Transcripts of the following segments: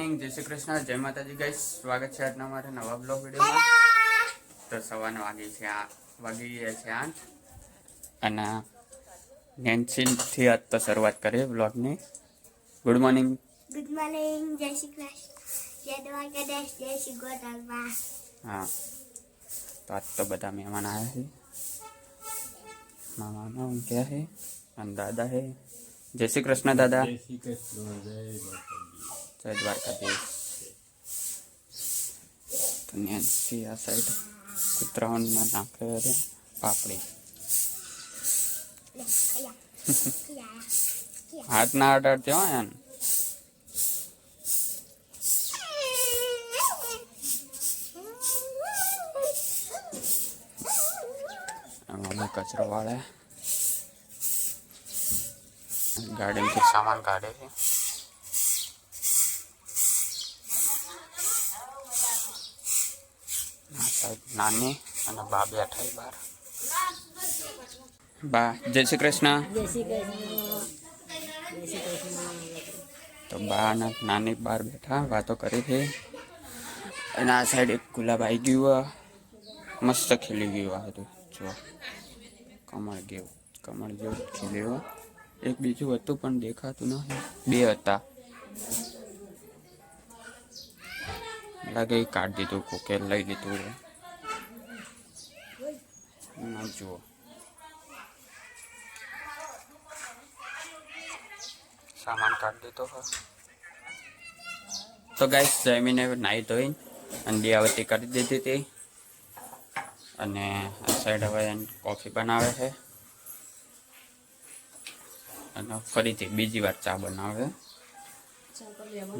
Morning, જય શ્રી કૃષ્ણ, જય માતાજી ગાઈસ. સ્વાગત છે આજના અમારા નવા બ્લોગ વિડીયોમાં. તો સવારના વાગી ગયા છે 8 અને નેન્સીથી આજ તો શરૂઆત કરીએ બ્લોગની. Good morning. ગુડ મોર્નિંગ, જય શ્રી કૃષ્ણ, જય દ્વારકાધીશ, જય શ્રી ગોપાલમાં. હા, તો આજ તો બધા મહેમાન આવ્યા છે. મામા ક્યાં છે અને દાદા છે. જય શ્રી કૃષ્ણ દાદા. જય શ્રી કૃષ્ણ, જય દ્વારકાધીશ. તો નેન્સી આ સાઈડ કૂતરાઓને નાખે છે પાપડી. હાથ ના અડાડતી હોય ને. મમ્મી કચરો વાળે, ગાડીમાંથી સામાન કાઢે છે. નાની અને બા બેઠા બહાર. બા જય શ્રી કૃષ્ણ. જય શ્રી કૃષ્ણ, જય શ્રી કૃષ્ણ. તો બા અને નાની બહાર બેઠા વાતો કરી છે. અને આ સાઈડ એક ગુલાબ આવી ગયું, મસ્ત ખીલી ગયું. આ હતું જો કમળ જેવું ખીલ્યું. એક બીજું હતું પણ દેખાતું નથી. બે હતા, લાગે એ કાઢી દીધું, કોકે લઈ લીધું. જુઓ સામાન કાઢી દીધો. તો ગાઈસ જમીને નાહી ધોઈ અને દિયાવતી કરી દીધી હતી. અને આ સાઈડ હવે કોફી બનાવે છે અને ફરીથી બીજી વાર ચા બનાવે.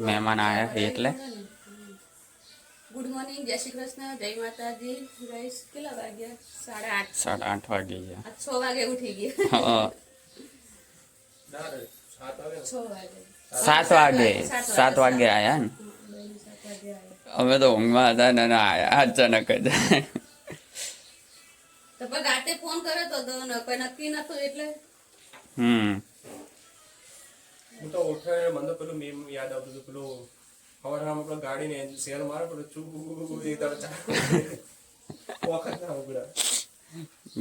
મહેમાન આવ્યા છે એટલે. ગુડ મોર્નિંગ, જય શ્રી કૃષ્ણ, જય માતાજી. ગાઈસ કેટલા વાગ્યા? 8:30. 8:30 વાગી ગયા. આજ 6 વાગે ઉઠી ગયા. 7 વાગે આયા ને. અમે તો ઊંઘમાં હતા ને આયા અચાનક જ. તો પણ રાતે ફોન કર્યો તો કોઈ નક્કી નતું એટલે હું તો ઉઠે મને તો પેલું મેમ યાદ આવતું હતું. પેલું હવારમાં પેલા ગાડીને સેલ મારે પેલું ચૂ એ વખત ના ઉગડા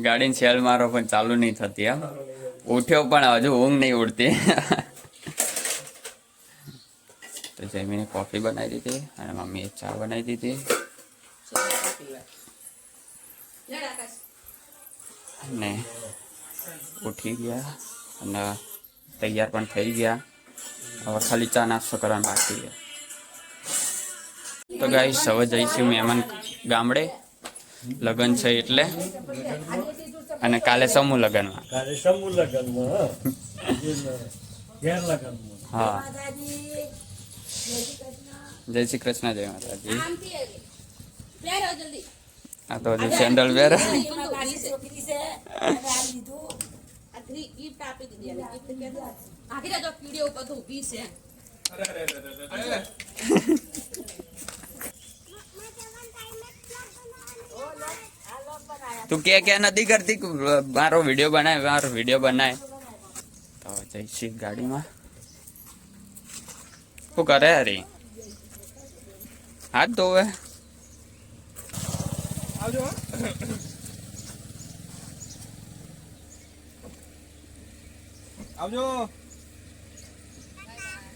ગાડીને સેલ મારો પણ ચાલુ નહીં થતી. એમ ઉઠ્યો પણ હજુ ઊંઘ નહીં ઉડતી. તો જમીને કોફી બનાવી દીધી અને મમ્મીએ ચા બનાવી દીધી. અને ઉઠી ગયા અને તૈયાર પણ થઈ ગયા. હવે ખાલી ચા નાસ્તો કરવાનો બાકી છે. તો ગાઈસ હવે જઈશું મહેમાન ગામડે. લગ્ન છે એટલે. અને કાલે સમૂહ લગ્નમાં. હા, જય શ્રી કૃષ્ણ, જય માતાજી. આ તો હજુ સેન્ડલ પહેરે. તું કે નથી કરતી મારો વિડીયો બનાય. તો જઈશી ગાડીમાં. શું કરે હરી? હાથ ધોવે. આવજો. આવજો.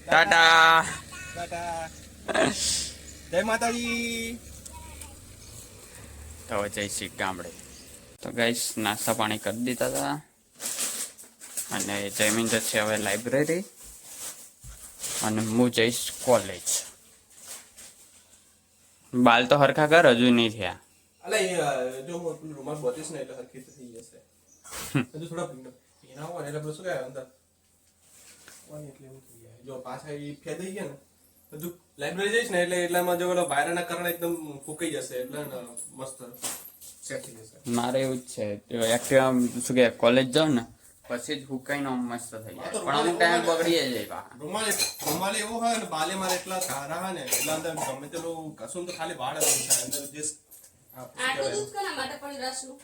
ટાટા. ટાટા. જય માતાજી. તો જઈશી ગામડે. તો ગાઈસ નાસ્તા પાણી કરી દીધા હતા અને જમીન જશે હવે લાઇબ્રેરી અને હું જઈશ કોલેજ. બાલ તો હરખા કર, હજુ નહીં થયા. અલે જો હું રૂમાલ બોતીશ ને એટલે હરખી થઈ જશે. હજુ થોડા પીના હોય એટલે પેલું શું કહેવાય અંદર હોય એટલે એવું થઈ જાય. જો પાછા એ ફેદાઈ ગયા ને હજુ લાઇબ્રેરી જઈશ ને એટલે એટલામાં જો પેલો વાયરના કારણે એકદમ ફૂંકાઈ જશે એટલે મસ્ત સેટ થઈ જશે. મારે એવું જ છે. એક્ટિવા શું કે કોલેજ જાઉં ને પછી જ હુકાઈને મસ્ત થઈ જાય, પણ અમુક ટાઈમ બગડી જાય. રૂમાલ એવો હોય ને બાલે મારે એટલા સારા હોય ને એટલા અંદર ગમે તેલું કશું તો ખાલી વાળ જ થાય અંદર જે આટલું દૂધ કોના માટે પણ રસનું?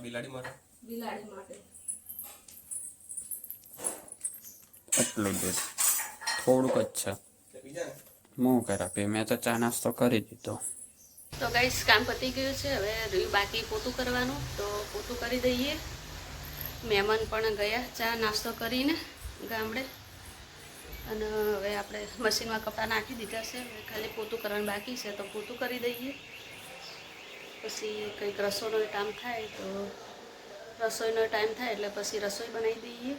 બિલાડી માટે. બિલાડી માટે. એટલું દૂધ થોડુંક જ છે. પી જાય હું કરા પે મેં તો ચા નાસ્તો કરી દીધો. તો ગાઈસ કામ પતી ગયું છે, હવે રહ્યું બાકી પોતું કરવાનું, તો પોતું કરી દઈએ. મહેમાન પણ ગયા ચા નાસ્તો કરીને ગામડે, અને હવે આપણે મશીનમાં કપડાં નાખી દીધા છે, હવે ખાલી પોતું કરવાનું બાકી છે, તો પોતું કરી દઈએ. પછી કંઈક રસોઈનો ટાઈમ થાય તો રસોઈનો ટાઈમ થાય એટલે પછી રસોઈ બનાવી દઈએ.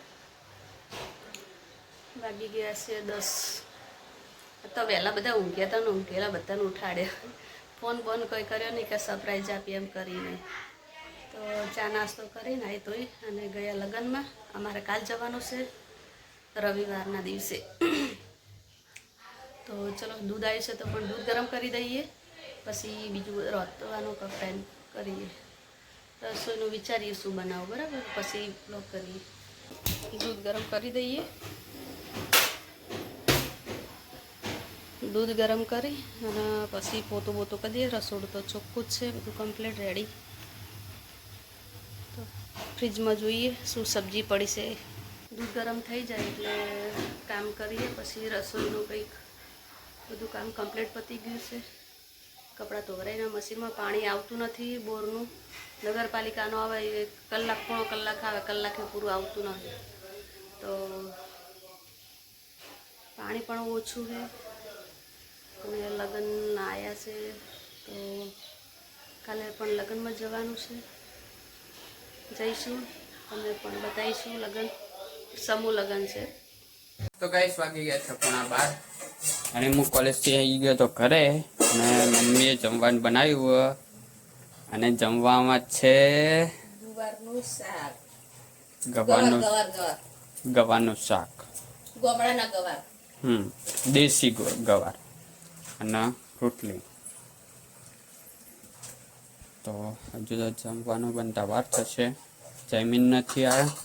વાગી ગયા છે 10. તો વહેલા બધા ઊંઘ્યા હતા ને ઊંઘેલા બધાને ઉઠાડ્યા. ફોન બોન કોઈ કર્યો નહીં કે સરપ્રાઈઝ આપી એમ કરીને. તો ચા નાસ્તો કરીને આવી તોય અને ગયા લગ્નમાં. અમારે કાલ જવાનું છે રવિવારના દિવસે. તો ચલો દૂધ આવ્યું છે તો પણ દૂધ ગરમ કરી દઈએ, પછી બીજું રોતવાનું કપડાં કરીએ. રસોઈનું વિચારીએ શું બનાવું, બરાબર, પછી બ્લોગ કરીએ. દૂધ ગરમ કરી દઈએ. દૂધ ગરમ કરી અને પછી પોતું બોતું કરી દઈએ. રસોડું તો ચોખ્ખું જ છે, બધું કમ્પ્લીટ રેડી. તો ફ્રીજમાં જોઈએ શું સબ્જી પડી છે. દૂધ ગરમ થઈ જાય એટલે કામ કરીએ. પછી રસોઈનું કંઈક બધું કામ કમ્પ્લીટ પતી ગયું છે. કપડાં ધોવરાઈના મશીનમાં પાણી આવતું નથી બોરનું. નગરપાલિકાનો આવે 1 કલાક પોણો કલાક આવે, કલાકે પૂરું આવતું નથી. તો પાણી પણ ઓછું છે. અને લગ્ન આવ્યા છે તો કાલે પણ લગ્નમાં જવાનું છે, જઈશું, તમને પણ બતાવીશું. લગ્ન સમૂહ લગ્ન છે. તો ગાઈસ વાગી ગયા છે 12:30 અને હું કોલેજથી આવી ગયો તો ઘરે, અને મમ્મીએ જમવાનું બનાવ્યું અને જમવામાં છે ગુવારનું શાક, ગવાનું શાક, ગોમડાના ગવાર, દેશી ગવાર અને રોટલી. તો હજુ તો જમવાનું બનતા વાર થશે. જમીન નથી આવ્યા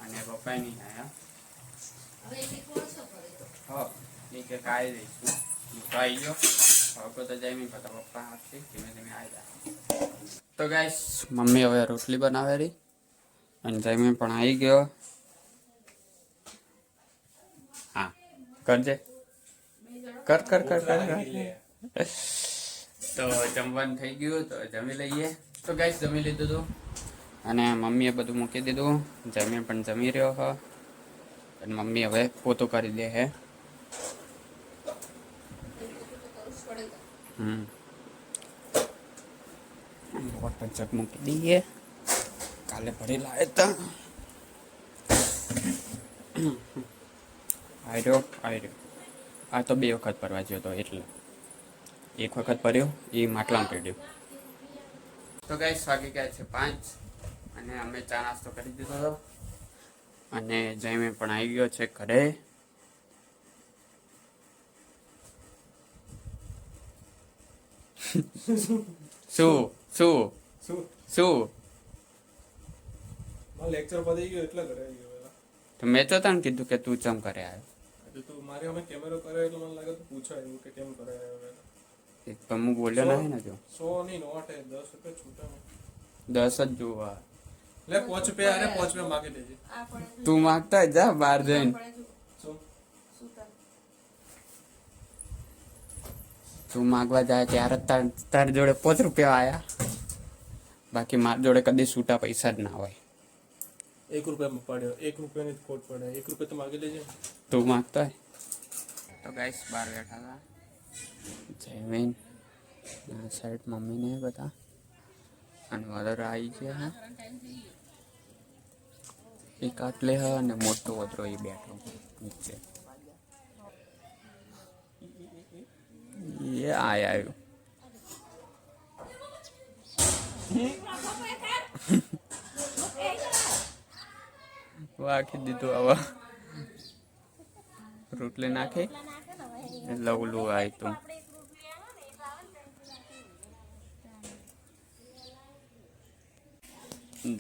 અને પપ્પા નહીં આવ્યા. હા, એ કે કાંઈ દઈશું. હું તો આવી ગયો હવે તો જમી પછી પપ્પા હાથથી ધીમે ધીમે આવી જાય. તો ગાઈસ મમ્મી હવે રોટલી બનાવે રહી અને જમી પણ આવી ગયો. હા કરજે, કર કર કર કર. તો જમવાનું થઈ ગયું તો જમી લઈએ. તો ગાઈસ જમી લીધું હતું અને મમ્મીએ બધું મૂકી દીધું. જમી પણ જમી રહ્યો હ અને મમ્મી હવે પોતું કરી દે હે. વોટર જગ મૂકી દઈએ, કાલે ભરી લાવે તો આવ્યો. આ તો 2 વખત ભરવા ગયો હતો એટલે 1 વખત ભર્યો એ માટલામાં પડ્યો. તો ગાઈસ વાગી ગયા છે 5 અને અમે ચા નાસ્તો કરી દીધો હતો અને જયમે પણ આવી ગયો છે ઘરે. શું શું શું શું લેક્ચર પતી ગયો એટલે ઘરે આવી ગયો. તો મેં તો તને કીધું કે તું ચમ કરે આવ્યો. એટલે તું મારી અમે કેમેરો કર્યો એટલે મને લાગે તું પૂછાય એવું કે કેમ કરે આવ્યો. એક તો હું બોલ્યો નહીં ને જો 100 ની નોટ હે, 10 રૂપિયા છૂટા. 10 જ જોવા લે 5 રૂપિયા, અરે 5 રૂપિયા માગી દેજે. તું માગતા જા બહાર જઈને. શું તું માગવા જાય ત્યારે તારી જોડે 5 રૂપિયા આયા, બાકી મારી જોડે કદી છૂટા પૈસા જ ના હોય. 1 રૂપિયામાં પડ્યો, 1 રૂપિયાની જ ખોટ પડે. 1 રૂપિયા તો માગી લેજે. તું માગતા હોય તો ગાઈસ બહાર બેઠા હતા જયમીન આ સાઈડ મમ્મીને બધા અને વદર આવી ગયા હા. એક આટલે હા અને મોટો વદરો એ બેઠો નીચે. એ આવ્યું વાખી દીધું. હવે રોટલી નાખી લવલું આવ્યું તું.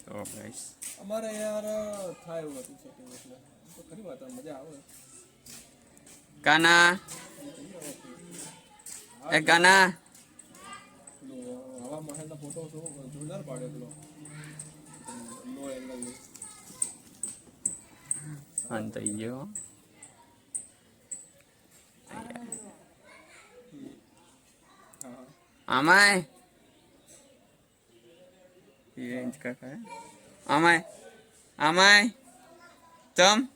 જો ગાઈસ અમારે યાર થાય એવું હતું સેટિંગ એટલે તો ખરી વાત મજા આવે. કાના એ કાના હવા મહેલના ફોટો જોરદાર પાડ્યો પેલો લો એંગલ. અંત થઈ ગયો. आमाय ये इनका क्या है आमाय आमाय चम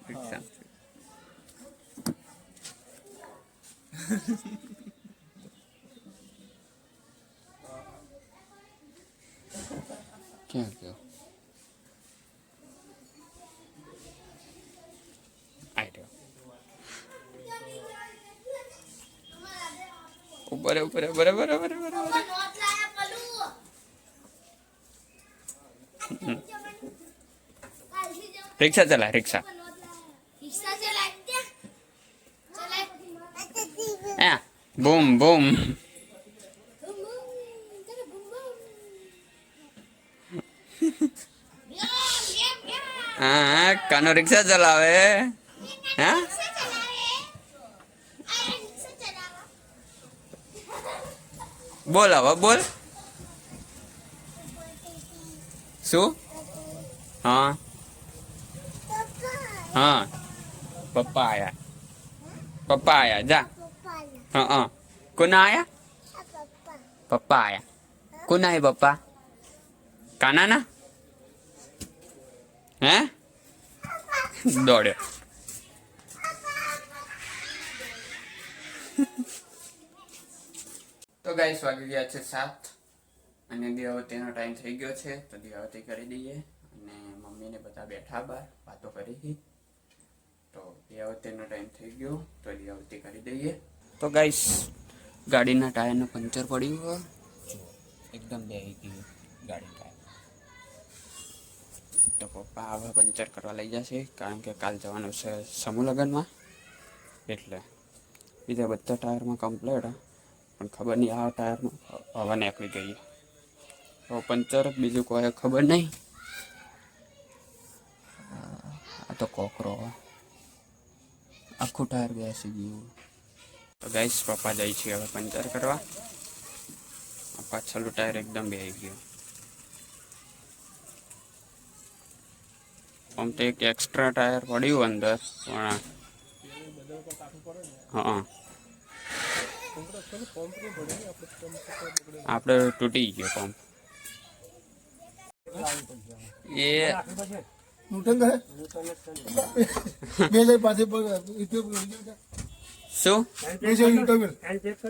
रिक्शा क्या क्या आइडिया ऊपर ऊपर ऊपर ऊपर ऊपर ऊपर नोट लाया पलू रिक्शा चला रिक्शा रिक्शा चला क्या चले आ बूम बूम हाँ कानो रिक्शा चलावे हाँ बोल अब बोल शू हाँ हाँ पप्पा आया जा हाँ हाँ कौन आया पप्पा आया कौन आया पप्पा काना ना हैं दौड़े તો ગાઈસ વાગી ગયા છે 7 અને દિયાવતીનો ટાઈમ થઈ ગયો છે તો દિયાવતી કરી દઈએ અને મમ્મીને બધા બેઠા બહાર વાતો કરી હતી તો દિયાવતીનો ટાઈમ થઈ ગયો તો દિયાવતી કરી દઈએ તો ગાઈસ ગાડીના ટાયરનું પંચર પડ્યું એકદમ બેહી ગયું ગાડી ટાયર તો પપ્પા હવે પંચર કરવા લઈ જશે કારણ કે કાલ જવાનું છે સમૂહ લગ્નમાં એટલે બીજા બધા ટાયરમાં કમ્પ્લેટ પણ ખબર નહીં આ ટાયરમાં હવા નીકળી ગઈ તો પંચર બીજું કોઈ ખબર નહીં આ તો કોકરો આખું ટાયર બેસી ગયું તો ગાઈસ પપ્પા જાય છે હવે પંચર કરવા પાછળનું ટાયર એકદમ બેસી ગયું આમ તો એક એક્સ્ટ્રા ટાયર પડ્યું અંદર પણ હા આપણે તૂટી ગયો પંપ એ શું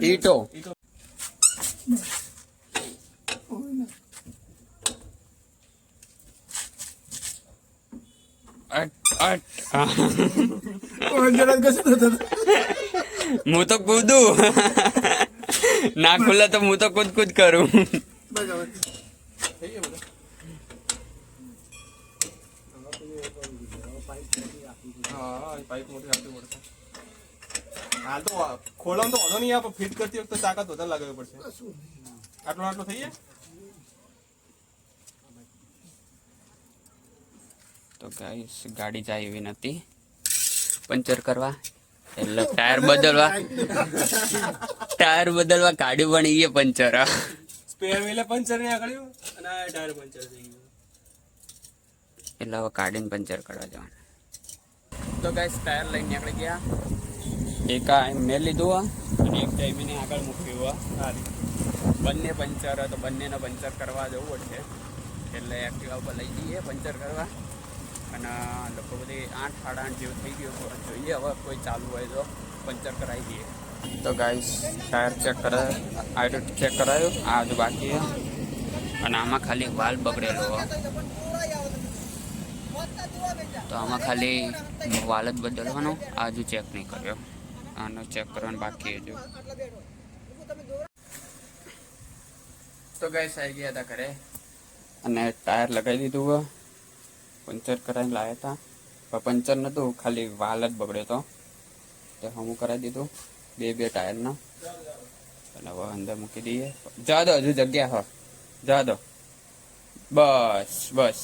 ઈટો હું તો કૂદું ના ખુલે તો હું તો કૂદ કૂદ કરું હાલ તો ખોલવાનું તો વાંધો નહીં આપણે ફિટ કરતી વખતે તાકાત વધારે લાગવી પડશે આટલો થઈ જાય તો ગાઈસ ગાડી જાય એવી નથી પંચર કરવા એટલે ટાયર બદલવા કાઢ્યું પણ એ પંચર સ્પેર વ્હીલે પંચર ને આકડ્યું અને આ ટાયર પંચર થઈ ગયું એટલે હવે કાઢીને પંચર કરવા જવાનું તો ગાઈસ ટાયર લઈને નીકળી ગયા એક મેં લીધું અને એક જઈમીને આગળ મૂક્યું બંને પંચર તો બંનેનો પંચર કરવા જવું પડશે એટલે એક્ટિવા ઉપર લઈ જઈએ પંચર કરવા અને લોકો બધી 8 સાડા 8 જેવું થઈ ગયું જોઈએ હવે કોઈ ચાલુ હોય તો પંચર કરાવી દઈએ તો ગાઈસ ટાયર ચેક કરાયું આ હજુ બાકી અને આમાં ખાલી વાલ બગડેલો તો આમાં ખાલી વાલ જ બદલવાનો આ હજુ ચેક નહીં કર્યો આનો ચેક કરવાનું બાકી હજુ તો ગાઈસ આવી ગયા હતા ઘરે અને ટાયર લગાવી દીધું પંચર કરાવીને લાવ્યા હતા પણ પંચર નહોતું ખાલી વાલ જ બગડ્યો હતો તો હમું કરાવી દીધું બે ટાયરના અને હવે અંદર મૂકી દઈએ જા દો હજુ જગ્યા હો જા દો બસ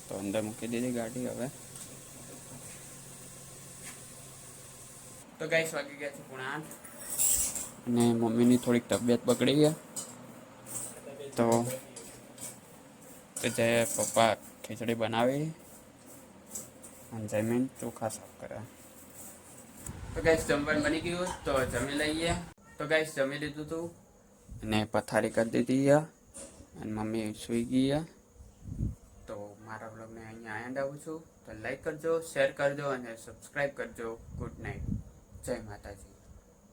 તો અંદર મૂકી દીધી ગાડી હવે તો ગાઈસ વાગી ગયા છે 8:30 અને મમ્મીની થોડીક તબિયત બગડી ગયા તો જે પપ્પા ખીચડી બનાવી અને જમીન ચોખા સાફ કર્યા તો ગાઈસ જમવાનું બની ગયું તો જમી લઈએ. તો ગાઈસ જમી લીધું હતું અને પથારી કરી દીધી અને મમ્મી સૂઈ ગઈ. તો મારા બ્લોગને અહીંયા એન્ડ આવું છું. તો લાઈક કરજો, શેર કરજો અને સબસ્ક્રાઈબ કરજો. Good night. જય માતાજી.